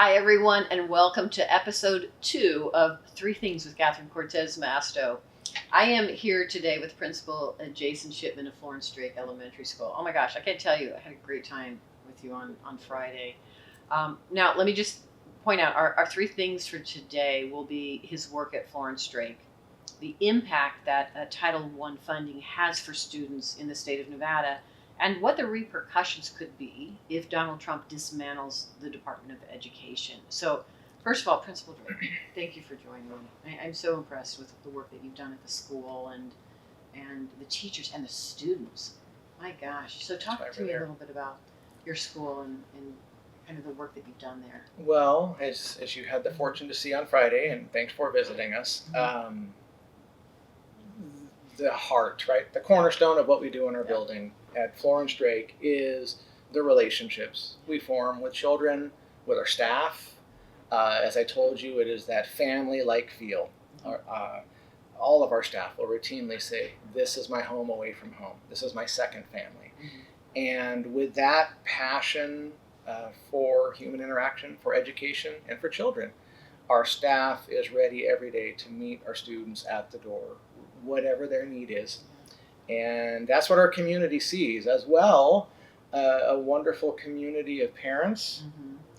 Hi, everyone, and welcome to episode 2 of Three Things with Catherine Cortez Masto. I am here today with Principal Jason Shipman of Florence Drake Elementary School. Oh my gosh, I can't tell you, I had a great time with you on Friday. Now, let me just point out our 3 things for today will be his work at Florence Drake, the impact that Title I funding has for students in the state of Nevada, and what the repercussions could be if Donald Trump dismantles the Department of Education. So, first of all, Principal Drake, thank you for joining me. I'm so impressed with the work that you've done at the school and the teachers and the students. My gosh. So talk to me a little bit about your school and kind of the work that you've done there. Well, as you had the fortune to see on Friday, and thanks for visiting us, the heart, right? The cornerstone of what we do in our building at Florence Drake is the relationships we form with children, with our staff. As I told you, it is that family-like feel. All of our staff will routinely say, "This is my home away from home. This is my second family." Mm-hmm. And with that passion for human interaction, for education, and for children, our staff is ready every day to meet our students at the door, whatever their need is. And that's what our community sees as well, a wonderful community of parents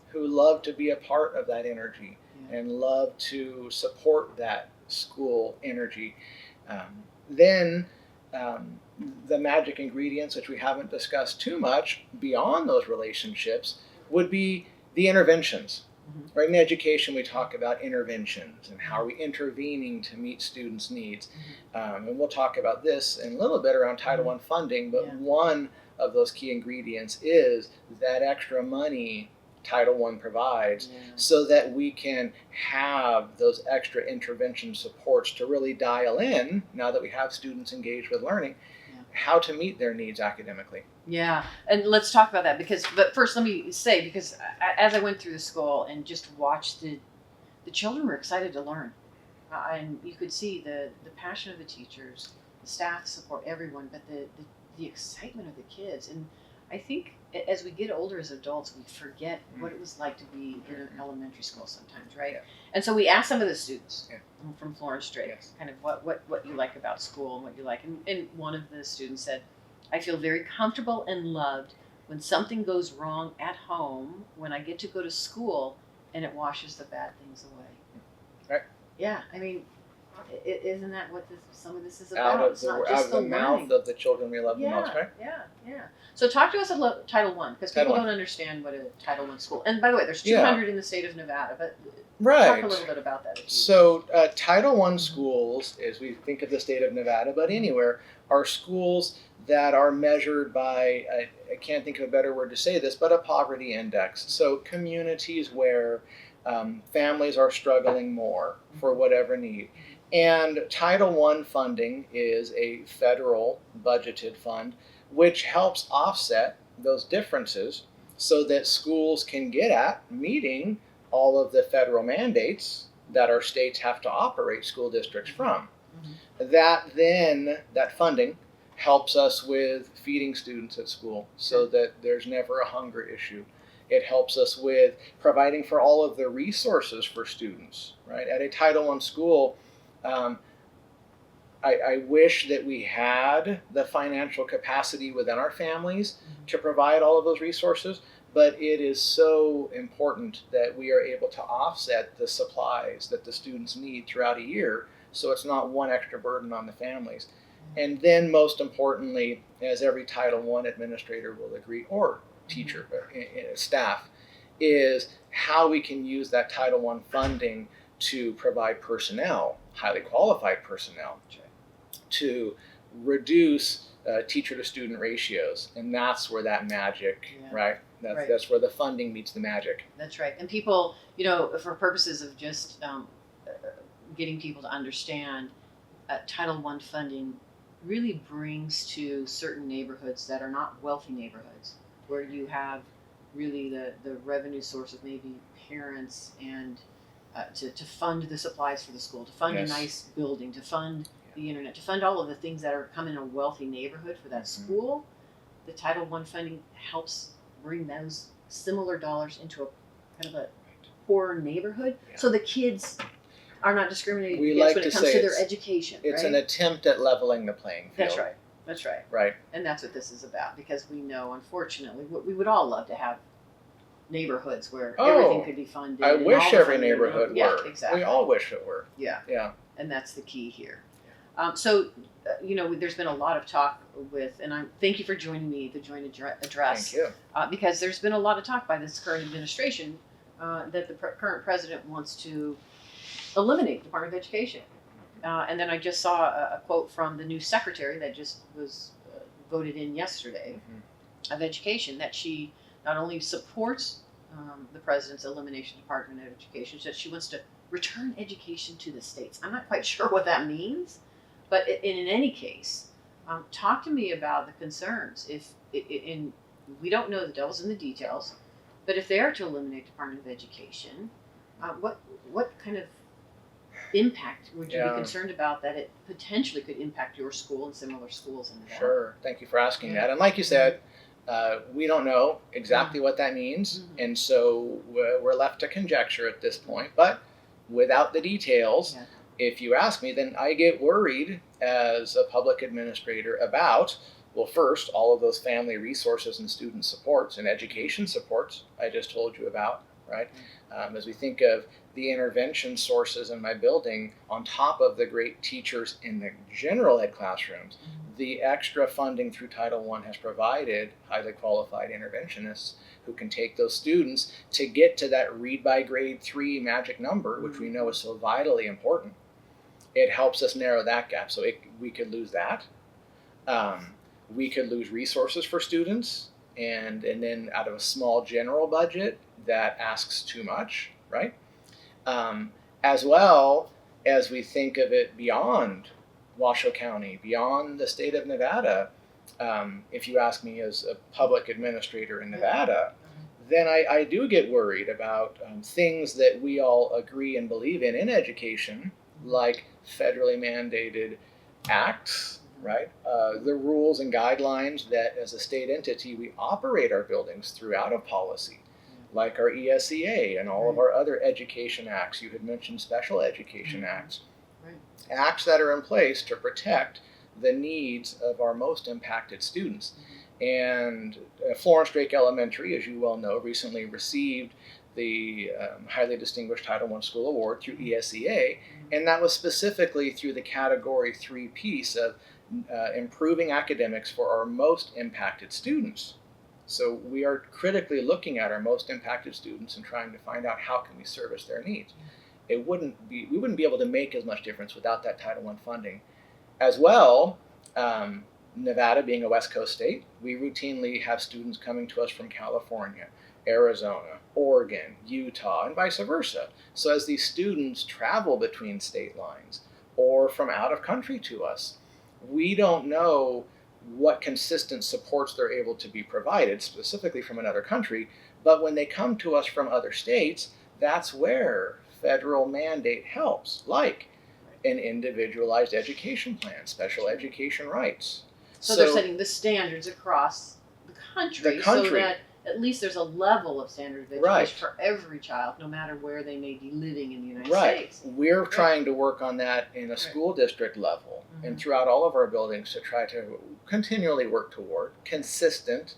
who love to be a part of that energy and love to support that school energy. Then the magic ingredients, which we haven't discussed too much beyond those relationships, would be the interventions. Right, in education, we talk about interventions and how are we intervening to meet students' needs. And we'll talk about this in a little bit around Title I funding, but one of those key ingredients is that extra money Title I provides so that we can have those extra intervention supports to really dial in, now that we have students engaged with learning, how to meet their needs academically. Yeah, and let's talk about that but first let me say, because as I went through the school and just watched the children were excited to learn. And you could see the passion of the teachers, the staff support, everyone, but the excitement of the kids. And I think as we get older as adults, we forget what it was like to be in an elementary school sometimes, right? Yeah. And so we asked some of the students from Florence Drake kind of what you like about school and what you like. And one of the students said, "I feel very comfortable and loved when something goes wrong at home, when I get to go to school and it washes the bad things away." Right. Yeah, I mean, isn't that what some of this is about? Out of the mouth of the children we love the most, right? Yeah. So talk to us about Title I, because people don't understand what a Title I school. And by the way, there's 200 in the state of Nevada, but talk a little bit about that. So Title I schools, as we think of the state of Nevada, but anywhere, are schools that are measured by, I can't think of a better word to say this, but a poverty index. So communities where families are struggling more for whatever need. And Title I funding is a federal budgeted fund which helps offset those differences so that schools can get at meeting all of the federal mandates that our states have to operate school districts from. That funding helps us with feeding students at school so that there's never a hunger issue. It helps us with providing for all of the resources for students, right? At a Title I school, I wish that we had the financial capacity within our families to provide all of those resources, but it is so important that we are able to offset the supplies that the students need throughout a year so it's not one extra burden on the families. And then most importantly, as every Title I administrator will agree, or teacher, staff, is how we can use that Title I funding to provide personnel, highly qualified personnel, to reduce teacher-to-student ratios. And that's where that magic, right? That's where the funding meets the magic. That's right. And people, for purposes of just getting people to understand, Title I funding really brings to certain neighborhoods that are not wealthy neighborhoods, where you have really the revenue source of maybe parents and to fund the supplies for the school, to fund a nice building, to fund the internet, to fund all of the things that are coming in a wealthy neighborhood for that school. The Title I funding helps bring those similar dollars into a kind of poor neighborhood, Yeah. so the kids are not discriminated We against like when to it comes say to their it's- education. It's right? an attempt at leveling the playing field. That's right. That's right. Right. And that's what this is about, because we know, unfortunately, we would all love to have neighborhoods where everything could be funded. I and wish all the every funding neighborhood were. Yeah, exactly. We all wish it were. Yeah. Yeah. And that's the key here. There's been a lot of talk and thank you for joining me, the joint address. Thank you. Because there's been a lot of talk by this current administration that the current president wants to eliminate the Department of Education. And then I just saw a quote from the new secretary that just was voted in yesterday of Education, that she not only supports the president's elimination of the Department of Education, that she wants to return education to the states. I'm not quite sure what that means, but in any case, talk to me about the concerns. We don't know, the devil's in the details, but if they are to eliminate the Department of Education, what kind of impact would you be concerned about that it potentially could impact your school and similar schools in Nevada? Sure. Thank you for asking that. And like you said, we don't know exactly what that means, and so we're left to conjecture at this point. But without the details, if you ask me, then I get worried as a public administrator about, well, first, all of those family resources and student supports and education supports I just told you about, right? As we think of the intervention sources in my building, on top of the great teachers in the general ed classrooms, the extra funding through Title I has provided highly qualified interventionists who can take those students to get to that read by grade 3 magic number, which we know is so vitally important. It helps us narrow that gap. So we could lose that. We could lose resources for students, and then out of a small general budget that asks too much, right? As well as we think of it beyond Washoe County, beyond the state of Nevada. If you ask me as a public administrator in Nevada, then I do get worried about things that we all agree and believe in education, like federally mandated acts, right? The rules and guidelines that as a state entity we operate our buildings throughout a policy, like our ESEA and all of our other education acts. You had mentioned special education acts. Acts that are in place to protect the needs of our most impacted students. And Florence Drake Elementary, as you well know, recently received the highly distinguished Title I School Award through ESEA, and that was specifically through the Category 3 piece of improving academics for our most impacted students. So we are critically looking at our most impacted students and trying to find out how can we service their needs. We wouldn't be able to make as much difference without that Title I funding. As well, Nevada being a West Coast state, we routinely have students coming to us from California, Arizona, Oregon, Utah, and vice versa. So as these students travel between state lines or from out of country to us, we don't know what consistent supports they're able to be provided, specifically from another country. But when they come to us from other states, that's where federal mandate helps, like an individualized education plan, special education rights. So they're setting the standards across the country so that at least there's a level of standard of education for every child, no matter where they may be living in the United States. We're trying to work on that in a school district level and throughout all of our buildings to try to continually work toward consistent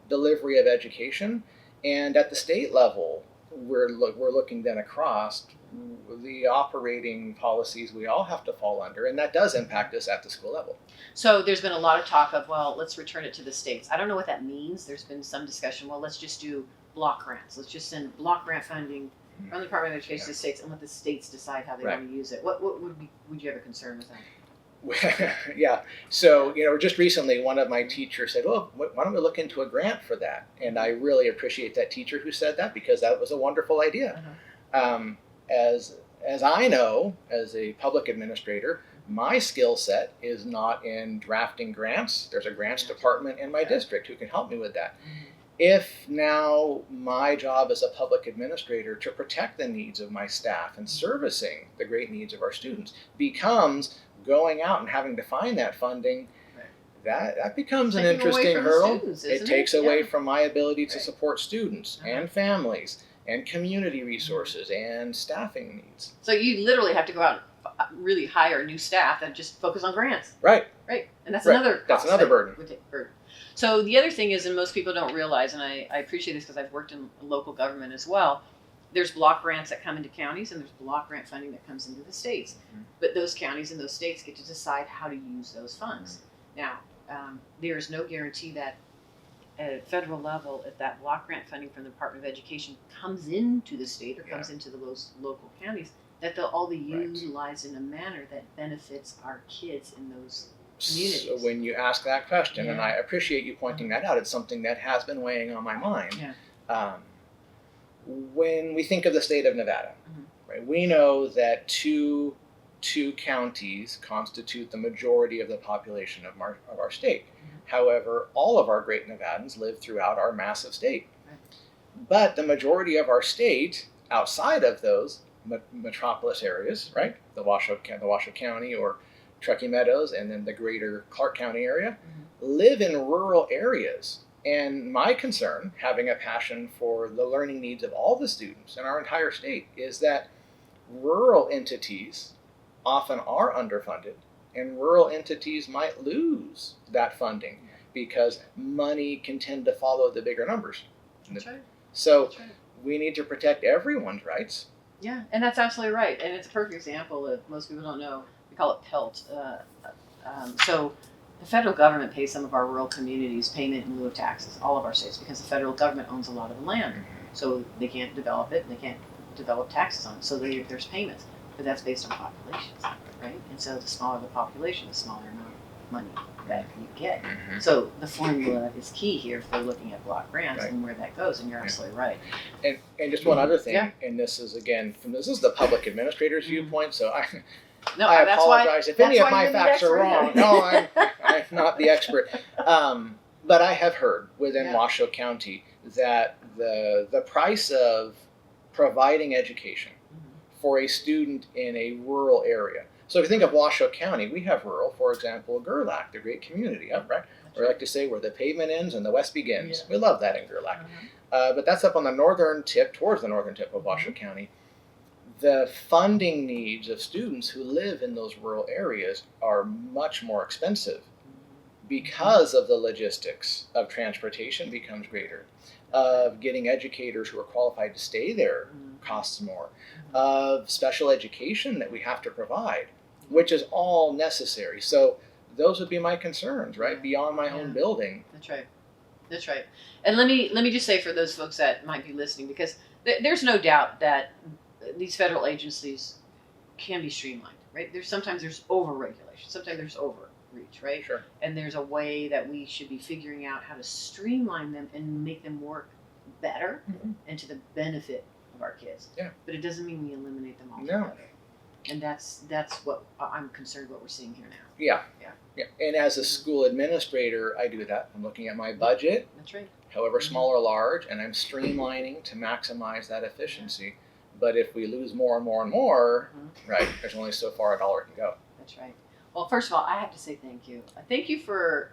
delivery of education. And at the state level, we're looking then across the operating policies we all have to fall under, and that does impact us at the school level. So there's been a lot of talk of, well, let's return it to the states. I don't know what that means. There's been some discussion, well, let's just do block grants. Let's just send block grant funding from the Department of Education to the states and let the states decide how they want to use it. What would you have a concern with that? So, just recently one of my teachers said, well, why don't we look into a grant for that? And I really appreciate that teacher who said that, because that was a wonderful idea. As I know, as a public administrator, my skill set is not in drafting grants. There's a grants department in my district who can help me with that. If now my job as a public administrator to protect the needs of my staff and servicing the great needs of our students becomes going out and having to find that funding, that becomes an interesting hurdle. It takes away from my ability to support students and families and community resources and staffing needs. So you literally have to go out and really hire new staff that just focus on grants. Right. Right. And that's Right. another cost That's another that burden. would take burden. So the other thing is, and most people don't realize, and I appreciate this because I've worked in local government as well, there's block grants that come into counties and there's block grant funding that comes into the states. But those counties and those states get to decide how to use those funds. Now, there is no guarantee that at a federal level, if that block grant funding from the Department of Education comes into the state or comes into those local counties, that they'll all be utilized in a manner that benefits our kids in those communities. So when you ask that question, and I appreciate you pointing that out, it's something that has been weighing on my mind. Yeah. When we think of the state of Nevada, right, we know that two counties constitute the majority of the population of our state. However, all of our great Nevadans live throughout our massive state. But the majority of our state, outside of those metropolis areas, right, the Washoe County or Truckee Meadows, and then the greater Clark County area, live in rural areas. And my concern, having a passion for the learning needs of all the students in our entire state, is that rural entities often are underfunded, and rural entities might lose that funding because money can tend to follow the bigger numbers. That's right. So That's right. we need to protect everyone's rights. Yeah, and that's absolutely right. And it's a perfect example of, most people don't know, we call it PELT. So the federal government pays some of our rural communities payment in lieu of taxes, all of our states, because the federal government owns a lot of the land. So they can't develop it, and they can't develop taxes on it. So there's payments. But that's based on populations, right? And so the smaller the population, the smaller amount of money that you get. So the formula is key here if they're looking at block grants and where that goes, and you're absolutely right. And just one other thing, and this is again, this is the public administrator's viewpoint, so I that's apologize if any of my facts are wrong. Here. No, I'm not the expert. But I have heard within Washoe County that the price of providing education for a student in a rural area. So if you think of Washoe County, we have rural, for example, Gerlach, the great community up, right? We like to say where the pavement ends and the west begins. We love that in Gerlach. But that's up on the northern tip, towards the northern tip of Washoe County. The funding needs of students who live in those rural areas are much more expensive because of the logistics of transportation becomes greater, of getting educators who are qualified to stay there costs more, of special education that we have to provide, which is all necessary. So those would be my concerns, right? Beyond my own building. That's right. That's right. And let me just say for those folks that might be listening, because there's no doubt that these federal agencies can be streamlined, right? Sometimes there's over-regulation, sometimes there's overreach, right? Sure. And there's a way that we should be figuring out how to streamline them and make them work better and to the benefit of our kids. Yeah. But it doesn't mean we eliminate them altogether. No. And that's what I'm concerned what we're seeing here now. Yeah. Yeah. And as a school administrator, I do that. I'm looking at my budget, That's right. however small or large, and I'm streamlining to maximize that efficiency. But if we lose more and more and more, right, there's only so far a dollar can go. That's right. Well, first of all, I have to say thank you. Thank you for,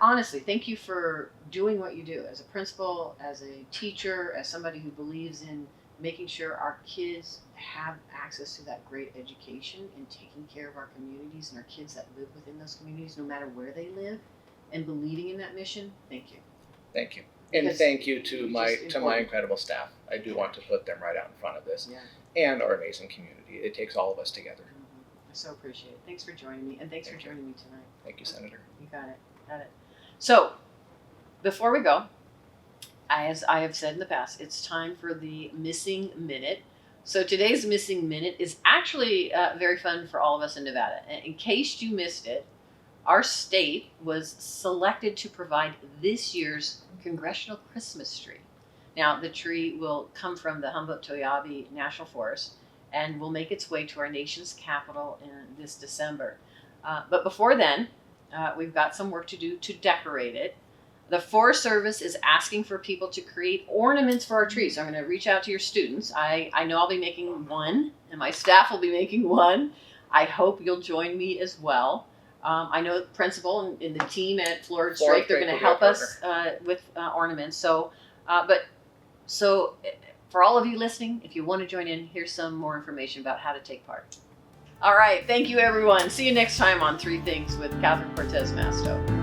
honestly, thank you for doing what you do as a principal, as a teacher, as somebody who believes in making sure our kids have access to that great education and taking care of our communities and our kids that live within those communities, no matter where they live, and believing in that mission. Thank you. Thank you. And Because thank you to my important. incredible staff. I do want to put them right out in front of this, and our amazing community. It takes all of us together. I so appreciate it. Thanks for joining me, and thanks for joining me tonight. Thank you, Senator. You got it. Got it. So, before we go, as I have said in the past, it's time for the missing minute. So today's missing minute is actually very fun for all of us in Nevada. In case you missed it, our state was selected to provide this year's Congressional Christmas tree. Now, the tree will come from the Humboldt-Toyabe National Forest and will make its way to our nation's capital in this December. But before then, we've got some work to do to decorate it. The Forest Service is asking for people to create ornaments for our trees. So I'm going to reach out to your students. I know I'll be making one, and my staff will be making one. I hope you'll join me as well. I know the principal and the team at Florida Strike, they're going to help us with ornaments. So For all of you listening, if you want to join in, here's some more information about how to take part. All right, thank you everyone. See you next time on Three Things with Catherine Cortez Masto.